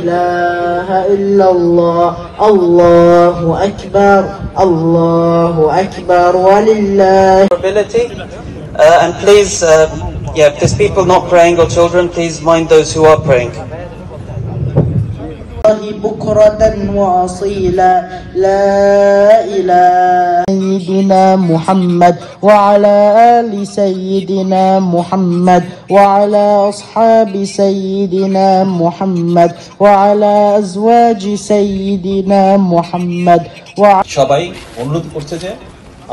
إله إلا الله الله أكبر الله أكبر ولله. And please, if there's people not praying or children, please mind those who are praying. بكرة وأصيلا لا إله سيدنا محمد وعلى آل سيدنا محمد وعلى أصحاب سيدنا محمد وعلى أزواج سيدنا محمد. সবাই অনুরোধ করছে যে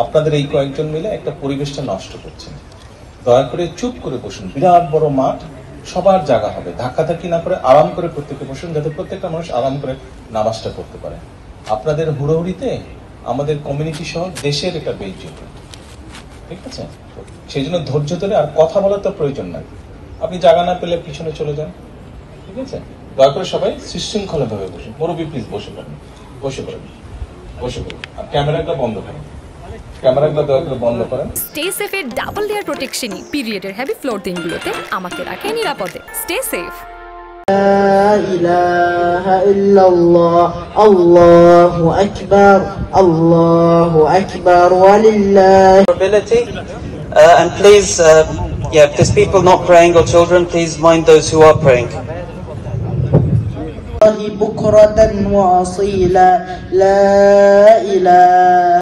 আপনাদের এই কয়েকজন মিলে একটা পরিবেশটা নষ্ট করছেন, দয়া করে চুপ করে বসুন। বিরাট বড় মাঠ, সবার জায়গা হবে, ধাক্কাধাক্কি না করে আরাম করে প্রত্যেকে বসুন, যাতে প্রত্যেকটা মানুষ আরাম করে নামাজটা করতে পারে। আপনাদের হুড়োহুড়িতে আমাদের কমিউনিটি সহ দেশের একটা বেইজ্জতি, ঠিক আছে? সেই জন্য ধৈর্য ধরে, আর কথা বলার তো প্রয়োজন নাই, আপনি জায়গা না পেলে পিছনে চলে যান, ঠিক আছে? দয়া করে সবাই সুশৃঙ্খলা ভাবে বসুন। মুরব্বী প্লিজ বসে পড়েন, বসে পড়েন, বসে পড়ুন। আর ক্যামেরাটা বন্ধ করেন, ক্যামেরাগুলো দয়া করে বন্ধ করেন। স্টে সেফের ডাবল লেয়ার প্রোটেকশনই পিরিয়ডের হেভি ফ্লোর দিনগুলোতে আমাকে রাখে নিরাপদে। Stay safe. لا إله إلا الله الله أكبر الله أكبر ولله. And please, if there's people not praying or children, please mind those who are praying. بكرة وأصيلا لا إله